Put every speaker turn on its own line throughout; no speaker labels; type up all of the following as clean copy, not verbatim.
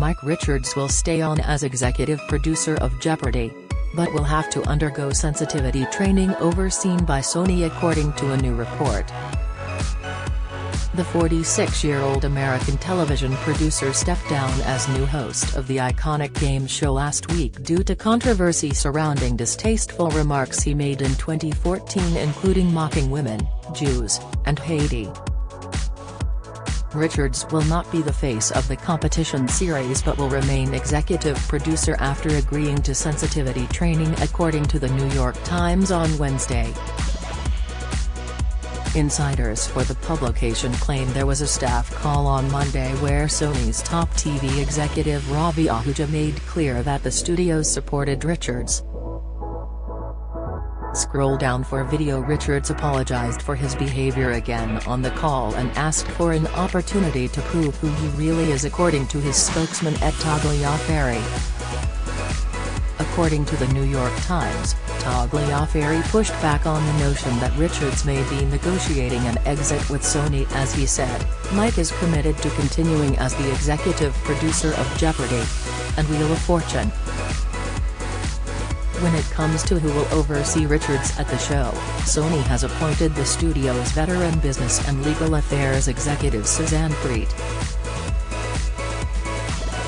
Mike Richards will stay on as executive producer of Jeopardy! But will have to undergo sensitivity training overseen by Sony, according to a new report. The 46-year-old American television producer stepped down as new host of the iconic game show last week due to controversy surrounding distasteful remarks he made in 2014, including mocking women, Jews, and Haiti. Richards will not be the face of the competition series but will remain executive producer after agreeing to sensitivity training, according to the New York Times on Wednesday. Insiders for the publication claim there was a staff call on Monday where Sony's top TV executive Ravi Ahuja made clear that the studios supported Richards. Scroll down for video. Richards apologized for his behavior again on the call and asked for an opportunity to prove who he really is, according to his spokesman Ed Tagliaferri. According to the New York Times, Tagliaferri pushed back on the notion that Richards may be negotiating an exit with Sony. As he said, Mike is committed to continuing as the executive producer of Jeopardy! And Wheel of Fortune. When it comes to who will oversee Richards at the show, Sony has appointed the studio's veteran business and legal affairs executive Suzanne Freet.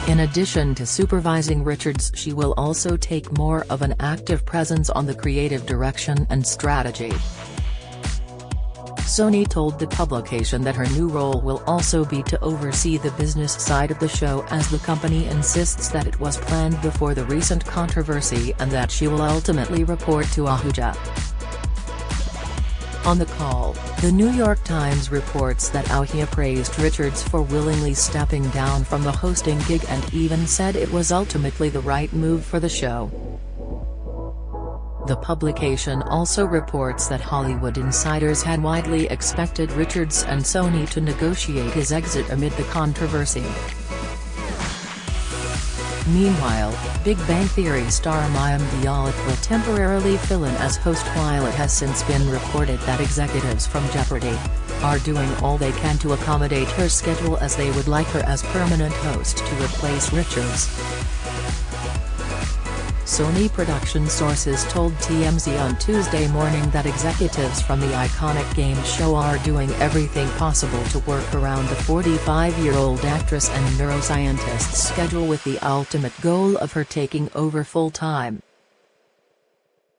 In addition to supervising Richards, she will also take more of an active presence on the creative direction and strategy. Sony told the publication that her new role will also be to oversee the business side of the show, as the company insists that it was planned before the recent controversy and that she will ultimately report to Ahuja. On the call, the New York Times reports that Ahuja praised Richards for willingly stepping down from the hosting gig and even said it was ultimately the right move for the show. The publication also reports that Hollywood insiders had widely expected Richards and Sony to negotiate his exit amid the controversy. Meanwhile, Big Bang Theory star Mayim Bialik will temporarily fill in as host, while it has since been reported that executives from Jeopardy! Are doing all they can to accommodate her schedule, as they would like her as permanent host to replace Richards. Sony production sources told TMZ on Tuesday morning that executives from the iconic game show are doing everything possible to work around the 45-year-old actress and neuroscientist's schedule, with the ultimate goal of her taking over full-time.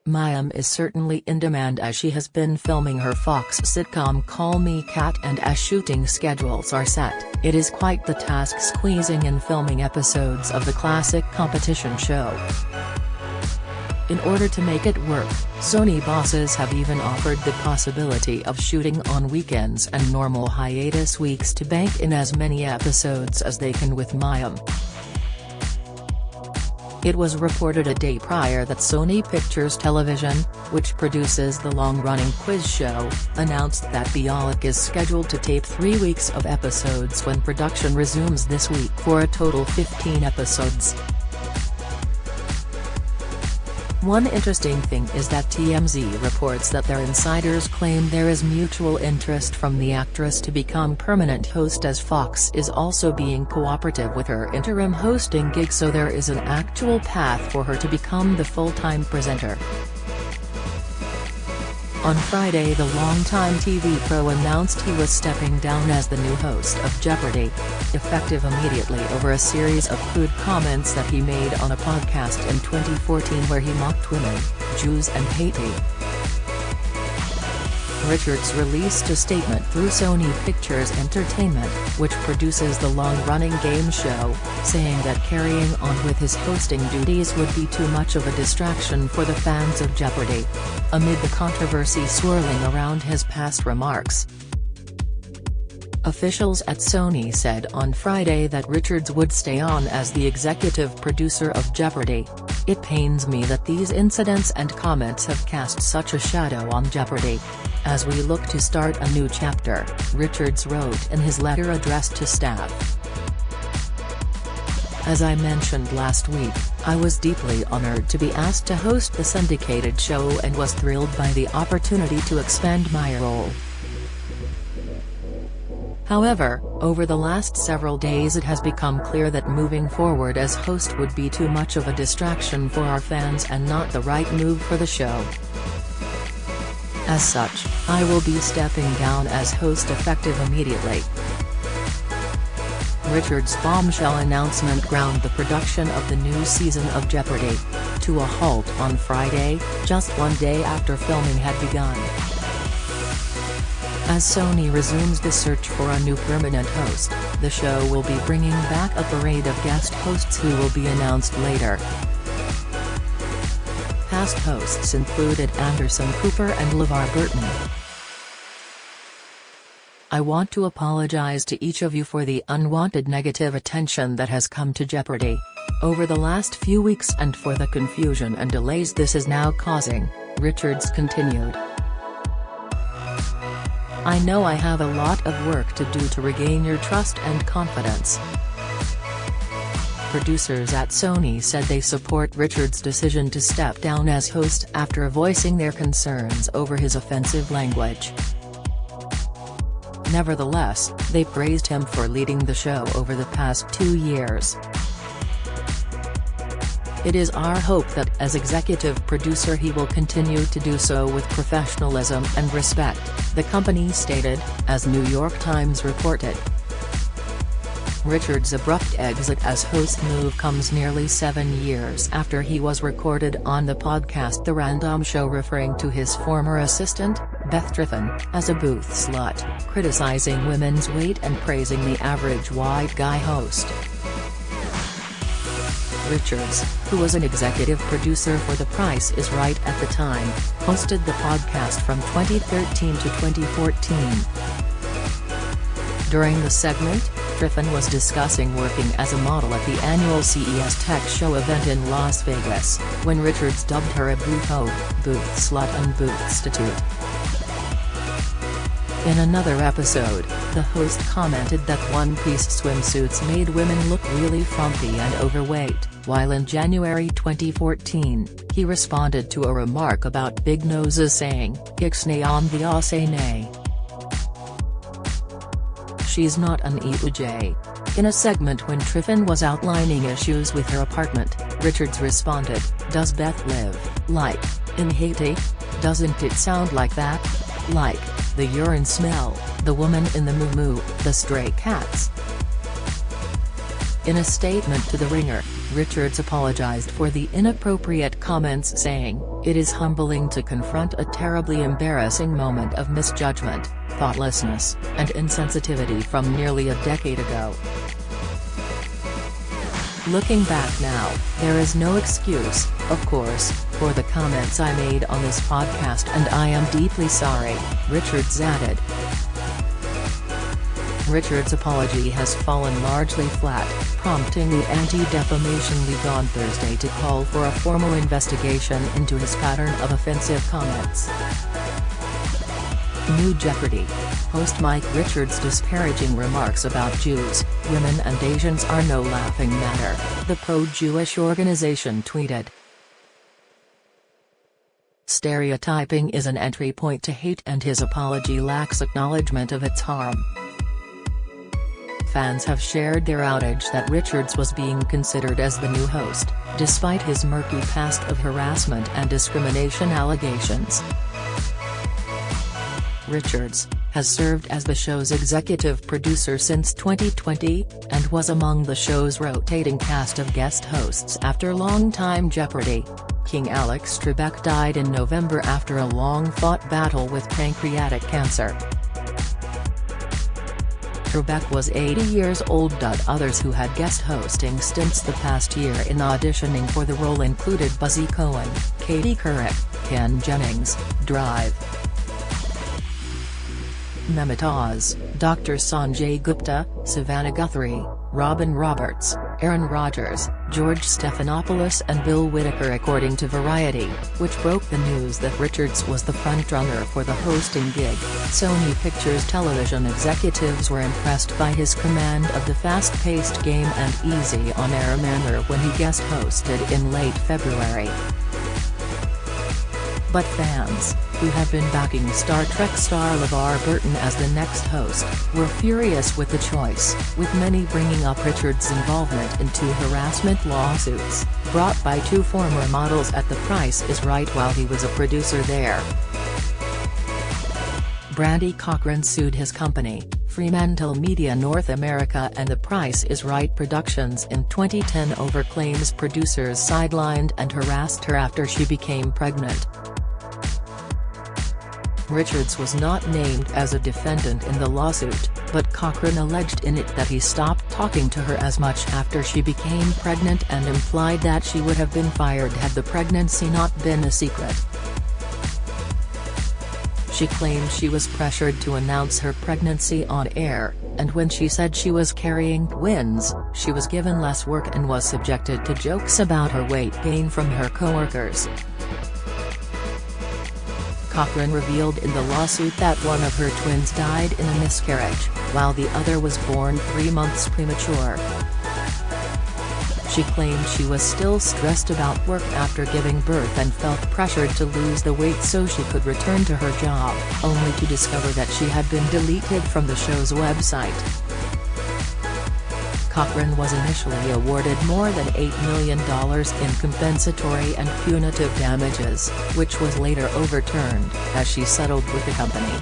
Mayim is certainly in demand, as she has been filming her Fox sitcom Call Me Kat, and as shooting schedules are set, it is quite the task squeezing in filming episodes of the classic competition show. In order to make it work, Sony bosses have even offered the possibility of shooting on weekends and normal hiatus weeks to bank in as many episodes as they can with Mayim. It was reported a day prior that Sony Pictures Television, which produces the long-running quiz show, announced that Bialik is scheduled to tape 3 weeks of episodes when production resumes this week, for a total 15 episodes. One interesting thing is that TMZ reports that their insiders claim there is mutual interest from the actress to become permanent host, as Fox is also being cooperative with her interim hosting gig, so there is an actual path for her to become the full-time presenter. On Friday, the longtime TV pro announced he was stepping down as the new host of Jeopardy! Effective immediately over a series of crude comments that he made on a podcast in 2014 where he mocked women, Jews and Haiti. Richards released a statement through Sony Pictures Entertainment, which produces the long-running game show, saying that carrying on with his hosting duties would be too much of a distraction for the fans of Jeopardy! Amid the controversy swirling around his past remarks. Officials at Sony said on Friday that Richards would stay on as the executive producer of Jeopardy! "It pains me that these incidents and comments have cast such a shadow on Jeopardy! As we look to start a new chapter," Richards wrote in his letter addressed to staff. "As I mentioned last week, I was deeply honored to be asked to host the syndicated show and was thrilled by the opportunity to expand my role. However, over the last several days it has become clear that moving forward as host would be too much of a distraction for our fans and not the right move for the show. As such, I will be stepping down as host effective immediately. Richard's bombshell announcement ground the production of the new season of Jeopardy! To a halt on Friday, just one day after filming had begun. As Sony resumes the search for a new permanent host, the show will be bringing back a parade of guest hosts who will be announced later. Past hosts included Anderson Cooper and LeVar Burton. I want to apologize to each of you for the unwanted negative attention that has come to Jeopardy! Over the last few weeks and for the confusion and delays this is now causing, Richards continued. I know I have a lot of work to do to regain your trust and confidence. Producers at Sony said they support Richards' decision to step down as host after voicing their concerns over his offensive language. Nevertheless, they praised him for leading the show over the past 2 years. It is our hope that as executive producer he will continue to do so with professionalism and respect, the company stated, as New York Times reported. Richards' abrupt exit as host move comes nearly 7 years after he was recorded on the podcast The Random Show referring to his former assistant, Beth Triffin, as a booth slut, criticizing women's weight and praising the average white guy host. Richards, who was an executive producer for The Price is Right at the time, hosted the podcast from 2013 to 2014. During the segment, Triffin was discussing working as a model at the annual CES Tech Show event in Las Vegas, when Richards dubbed her a booth hoe, booth slut and booth-stitute. In another episode, the host commented that one-piece swimsuits made women look really frumpy and overweight, while in January 2014, he responded to a remark about big noses saying, "Ixnay on the nay. She's not an EUJ." In a segment when Triffin was outlining issues with her apartment, Richards responded, "Does Beth live, like, in Haiti? Doesn't it sound like that? Like, the urine smell, the woman in the moo-moo, the stray cats?" In a statement to The Ringer, Richards apologized for the inappropriate comments saying, "It is humbling to confront a terribly embarrassing moment of misjudgment, thoughtlessness, and insensitivity from nearly a decade ago. Looking back now, there is no excuse, of course, for the comments I made on this podcast and I am deeply sorry," Richards added. Richards' apology has fallen largely flat, prompting the Anti-Defamation League on Thursday to call for a formal investigation into his pattern of offensive comments. New Jeopardy! Host Mike Richards' disparaging remarks about Jews, women and Asians are no laughing matter, the pro-Jewish organization tweeted. Stereotyping is an entry point to hate and his apology lacks acknowledgement of its harm. Fans have shared their outrage that Richards was being considered as the new host, despite his murky past of harassment and discrimination allegations. Richards has served as the show's executive producer since 2020, and was among the show's rotating cast of guest hosts after longtime Jeopardy! King Alex Trebek died in November after a long-fought battle with pancreatic cancer. Trebek was 80 years old. Others who had guest hosting stints the past year in auditioning for the role included Buzzy Cohen, Katie Couric, Ken Jennings, Drive, Mehmet Oz, Dr. Sanjay Gupta, Savannah Guthrie, Robin Roberts, Aaron Rodgers, George Stephanopoulos and Bill Whitaker according to Variety, which broke the news that Richards was the frontrunner for the hosting gig. Sony Pictures Television executives were impressed by his command of the fast-paced game and easy on-air manner when he guest hosted in late February. But fans, who have been backing Star Trek star LeVar Burton as the next host, were furious with the choice, with many bringing up Richards' involvement in 2 harassment lawsuits, brought by 2 former models at The Price is Right while he was a producer there. Brandy Cochran sued his company, Fremantle Media North America and The Price is Right Productions in 2010 over claims producers sidelined and harassed her after she became pregnant. Richards was not named as a defendant in the lawsuit, but Cochran alleged in it that he stopped talking to her as much after she became pregnant and implied that she would have been fired had the pregnancy not been a secret. She claimed she was pressured to announce her pregnancy on air, and when she said she was carrying twins, she was given less work and was subjected to jokes about her weight gain from her co-workers. Cochran revealed in the lawsuit that one of her twins died in a miscarriage, while the other was born 3 months premature. She claimed she was still stressed about work after giving birth and felt pressured to lose the weight so she could return to her job, only to discover that she had been deleted from the show's website. Cochran was initially awarded more than $8 million in compensatory and punitive damages, which was later overturned, as she settled with the company.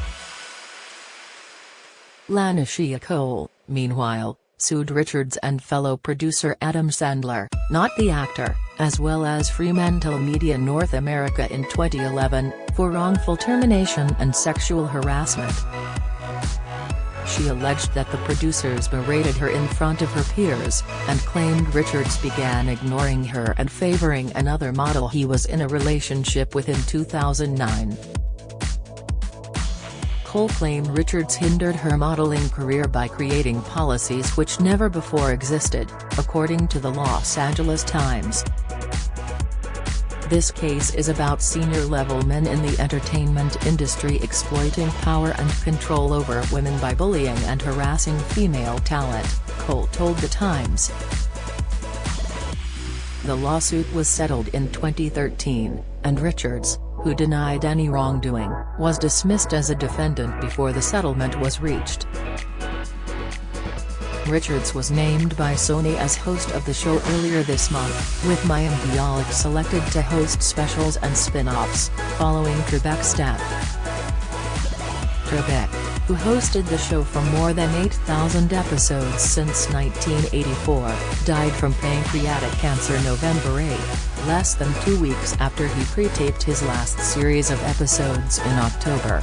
Lanishia Cole, meanwhile, sued Richards and fellow producer Adam Sandler, not the actor, as well as Fremantle Media North America in 2011, for wrongful termination and sexual harassment. She alleged that the producers berated her in front of her peers, and claimed Richards began ignoring her and favoring another model he was in a relationship with in 2009. Cole claimed Richards hindered her modeling career by creating policies which never before existed, according to the Los Angeles Times. This case is about senior-level men in the entertainment industry exploiting power and control over women by bullying and harassing female talent, Cole told The Times. The lawsuit was settled in 2013, and Richards, who denied any wrongdoing, was dismissed as a defendant before the settlement was reached. Richards was named by Sony as host of the show earlier this month, with Mayim Bialik selected to host specials and spin-offs, following Trebek's death. Trebek, who hosted the show for more than 8,000 episodes since 1984, died from pancreatic cancer November 8, less than 2 weeks after he pre-taped his last series of episodes in October.